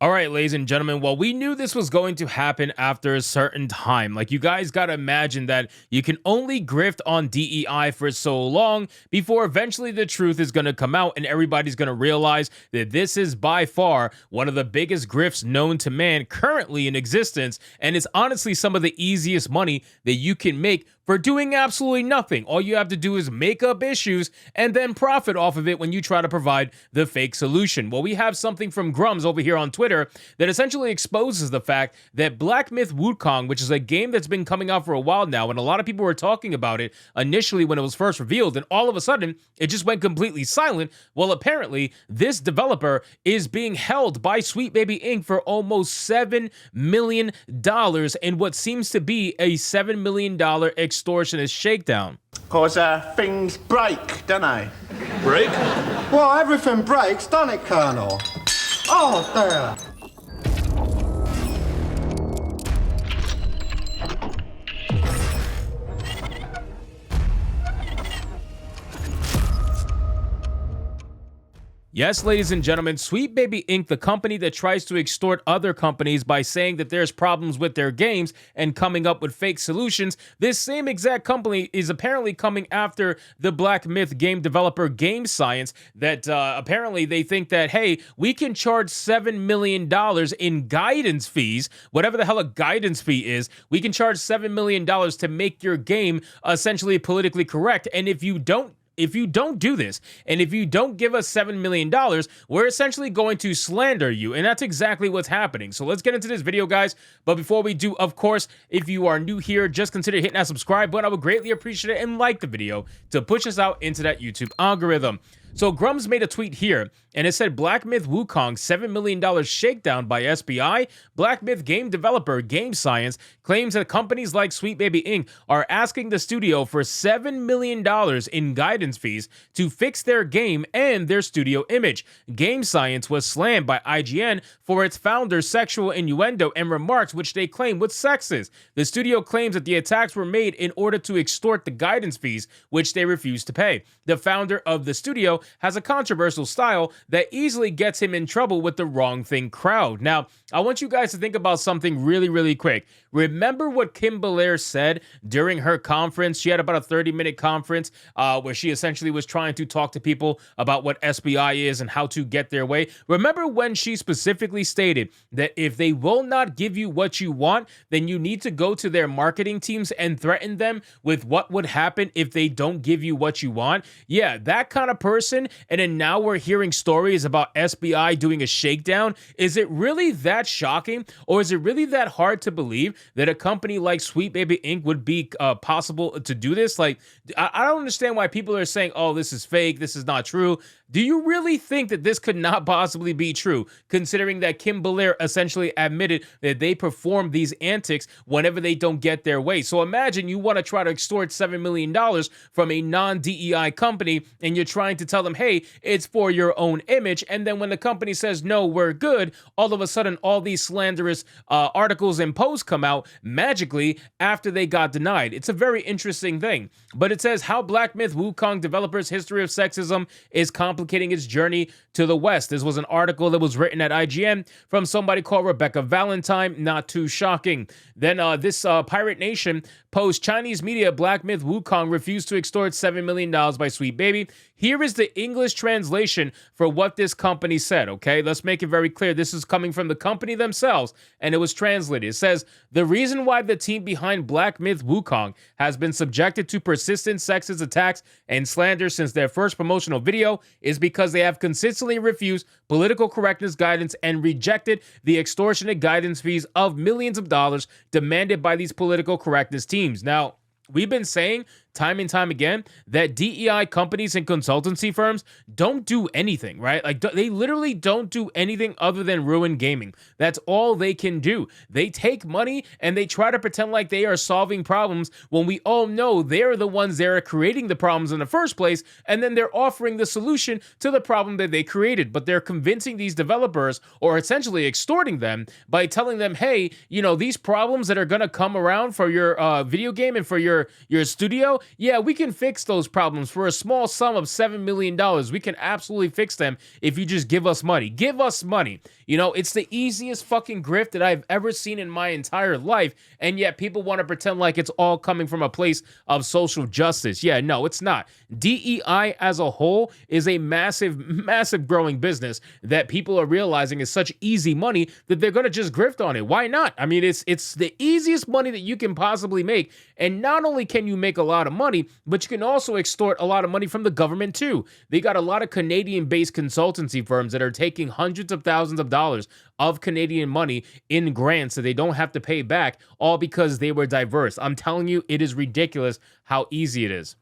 All right, ladies and gentlemen, well, we knew this was going to happen after a certain time. Like, you guys got to imagine that you can only grift on DEI for so long before eventually the truth is going to come out and everybody's going to realize that this is by far one of the biggest grifts known to man currently in existence. And it's honestly some of the easiest money that you can make for doing absolutely nothing. All you have to do is make up issues and then profit off of it when you try to provide the fake solution. Well, we have something from Grums over here on Twitter that essentially exposes the fact that Black Myth Wukong, which is a game that's been coming out for a while now, and a lot of people were talking about it initially when it was first revealed, and all of a sudden, it just went completely silent. Well, apparently, this developer is being held by Sweet Baby Inc. for almost $7 million in what seems to be a $7 million extortionist shakedown. Because things break, don't they? Break? Well, everything breaks, don't it, Colonel? Oh, there. Yes, ladies and gentlemen, Sweet Baby Inc., the company that tries to extort other companies by saying that there's problems with their games and coming up with fake solutions, this same exact company is apparently coming after the Black Myth game developer Game Science, that apparently they think that, hey, we can charge $7 million in guidance fees, whatever the hell a guidance fee is, we can charge $7 million to make your game essentially politically correct, and if you don't do this, and if you don't give us $7 million, we're essentially going to slander you. And that's exactly what's happening. So let's get into this video, guys. But before we do, of course, if you are new here, just consider hitting that subscribe button. I would greatly appreciate it, and like the video to push us out into that YouTube algorithm. So Grums made a tweet here, and it said, Black Myth Wukong, $7 million shakedown by SBI. Black Myth game developer Game Science claims that companies like Sweet Baby Inc. are asking the studio for $7 million in guidance fees to fix their game and their studio image. Game Science was slammed by IGN for its founder's sexual innuendo and remarks which they claim was sexist. The studio claims that the attacks were made in order to extort the guidance fees, which they refused to pay. The founder of the studio has a controversial style that easily gets him in trouble with the wrong thing crowd. Now, I want you guys to think about something really, really quick. Remember what Kim Belair said during her conference? She had about a 30-minute conference where she essentially was trying to talk to people about what SBI is and how to get their way. Remember when she specifically stated that if they will not give you what you want, then you need to go to their marketing teams and threaten them with what would happen if they don't give you what you want? Yeah, that kind of person. And then now we're hearing stories about SBI doing a shakedown. Is it really that shocking, or is it really that hard to believe that a company like Sweet Baby Inc. would be possible to do this? Like, I don't understand why people are saying, oh, this is fake, this is not true. Do you really think that this could not possibly be true, considering that Kim Belair essentially admitted that they perform these antics whenever they don't get their way? So imagine you want to try to extort $7 million from a non-DEI company, and you're trying to tell them, hey, it's for your own image, and then when the company says, no, we're good, all of a sudden, all these slanderous articles and posts come out magically after they got denied. It's a very interesting thing. But it says how Black Myth Wukong developers' history of sexism is complicating its journey to the West. This was an article that was written at IGN from somebody called Rebecca Valentine. Not too shocking. Then this Pirate Nation post, Chinese media Black Myth Wukong refused to extort $7 million by Sweet Baby. Here is the English translation for what this company said, okay? Let's make it very clear. This is coming from the company themselves, and it was translated. It says, the reason why the team behind Black Myth Wukong has been subjected to persistent sexist attacks and slander since their first promotional video is because they have consistently refused political correctness guidance and rejected the extortionate guidance fees of millions of dollars demanded by these political correctness teams. Now, we've been saying time and time again that DEI companies and consultancy firms don't do anything, right? Like, they literally don't do anything other than ruin gaming. That's all they can do. They take money and they try to pretend like they are solving problems when we all know they're the ones that are creating the problems in the first place, and then they're offering the solution to the problem that they created. But they're convincing these developers, or essentially extorting them, by telling them, hey, you know, these problems that are going to come around for your video game and for your studio, yeah, we can fix those problems for a small sum of $7 million. We can absolutely fix them if you just give us money. Give us money. You know, it's the easiest fucking grift that I've ever seen in my entire life, and yet people want to pretend like it's all coming from a place of social justice. Yeah, no, it's not. DEI as a whole is a massive, massive growing business that people are realizing is such easy money that they're going to just grift on it. Why not? I mean, it's the easiest money that you can possibly make, and not only can you make a lot of money, but you can also extort a lot of money from the government too. They got a lot of Canadian-based consultancy firms that are taking hundreds of thousands of dollars of Canadian money in grants that they don't have to pay back, all because they were diverse. I'm telling you, it is ridiculous how easy it is.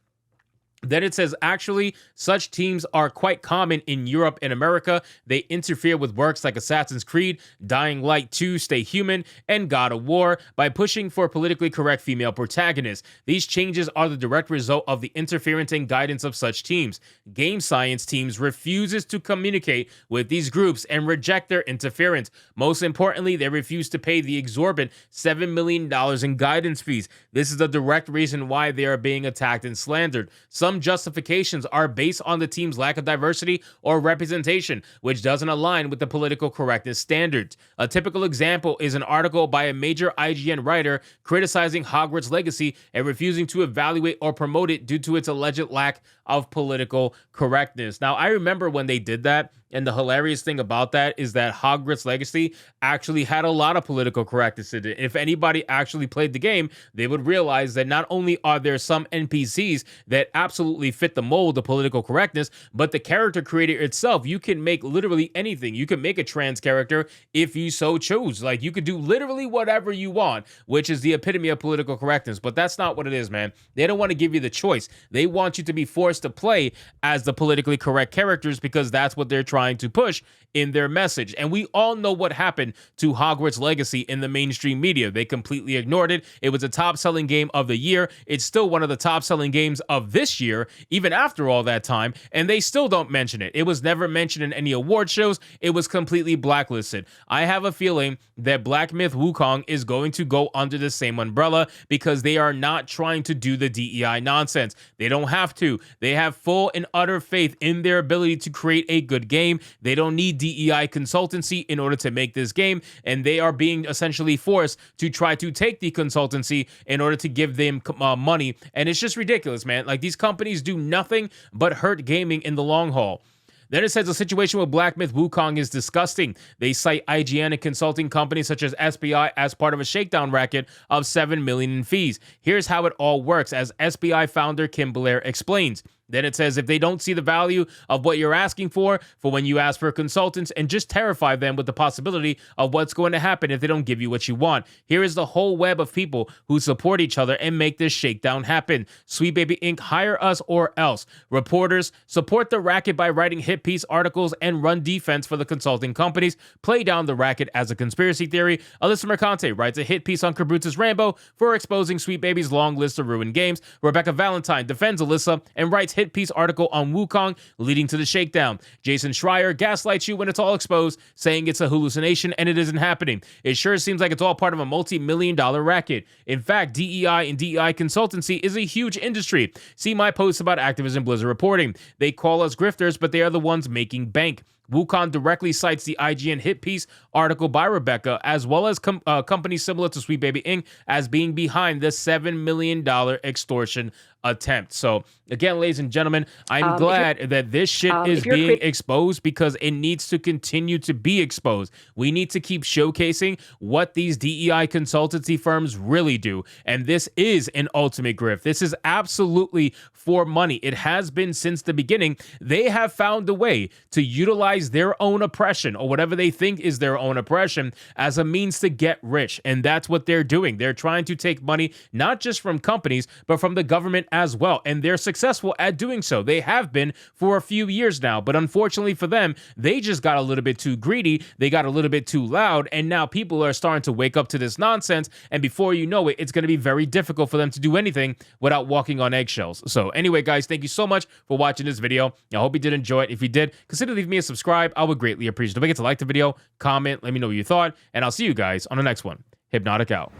Then it says, actually, such teams are quite common in Europe and America. They interfere with works like Assassin's Creed, Dying Light 2, Stay Human, and God of War by pushing for politically correct female protagonists. These changes are the direct result of the interference and guidance of such teams. Game science teams refuses to communicate with these groups and reject their interference. Most importantly, they refuse to pay the exorbitant $7 million in guidance fees. This is the direct reason why they are being attacked and slandered. Some justifications are based on the team's lack of diversity or representation, which doesn't align with the political correctness standards. A typical example is an article by a major IGN writer criticizing Hogwarts Legacy and refusing to evaluate or promote it due to its alleged lack of political correctness. Now, I remember when they did that, and the hilarious thing about that is that Hogwarts Legacy actually had a lot of political correctness in it. If anybody actually played the game, they would realize that not only are there some NPCs that absolutely fit the mold of political correctness, but the character creator itself, you can make literally anything. You can make a trans character if you so choose. Like, you could do literally whatever you want, which is the epitome of political correctness. But that's not what it is, man. They don't want to give you the choice. They want you to be forced to play as the politically correct characters because that's what they're trying to push in their message. And we all know what happened to Hogwarts Legacy in the mainstream media. They completely ignored it. It was a top-selling game of the year. It's still one of the top-selling games of this year, even after all that time, and they still don't mention it. It was never mentioned in any award shows. It was completely blacklisted. I have a feeling that Black Myth Wukong is going to go under the same umbrella because they are not trying to do the DEI nonsense. They don't have to. They have full and utter faith in their ability to create a good game. They don't need DEI Consultancy in order to make this game, and they are being essentially forced to try to take the consultancy in order to give them money, and it's just ridiculous, man. Like, these companies do nothing but hurt gaming in the long haul. Then it says the situation with Black Myth Wukong is disgusting. They cite IGN and consulting companies such as SBI as part of a shakedown racket of $7 million in fees. Here's how it all works, as SBI founder Kim Blair explains. Then it says if they don't see the value of what you're asking for when you ask for consultants, and just terrify them with the possibility of what's going to happen if they don't give you what you want. Here is the whole web of people who support each other and make this shakedown happen. Sweet Baby Inc., hire us or else. Reporters, support the racket by writing hit piece articles and run defense for the consulting companies. Play down the racket as a conspiracy theory. Alyssa Mercante writes a hit piece on Kabruta's Rambo for exposing Sweet Baby's long list of ruined games. Rebecca Valentine defends Alyssa and writes hit piece article on Wukong, leading to the shakedown. Jason Schreier gaslights you when it's all exposed, saying it's a hallucination and it isn't happening. It sure seems like it's all part of a multi-million-dollar racket. In fact, DEI and DEI Consultancy is a huge industry. See my posts about Activision Blizzard reporting. They call us grifters, but they are the ones making bank. Wukong directly cites the IGN hit piece article by Rebecca, as well as companies similar to Sweet Baby Inc. as being behind the $7 million extortion attempt. So again, ladies and gentlemen, I'm glad that this shit is being exposed because it needs to continue to be exposed. We need to keep showcasing what these DEI consultancy firms really do. And this is an ultimate grift. This is absolutely for money. It has been since the beginning. They have found a way to utilize their own oppression, or whatever they think is their own oppression, as a means to get rich. And that's what they're doing. They're trying to take money, not just from companies, but from the government as well. And they're successful at doing so. They have been for a few years now. But unfortunately for them, they just got a little bit too greedy. They got a little bit too loud. And now people are starting to wake up to this nonsense. And before you know it, it's going to be very difficult for them to do anything without walking on eggshells. So anyway, guys, thank you so much for watching this video. I hope you did enjoy it. If you did, consider leaving me a subscribe. I would greatly appreciate it. Don't forget to like the video, comment, let me know what you thought, and I'll see you guys on the next one. Hypnotic out.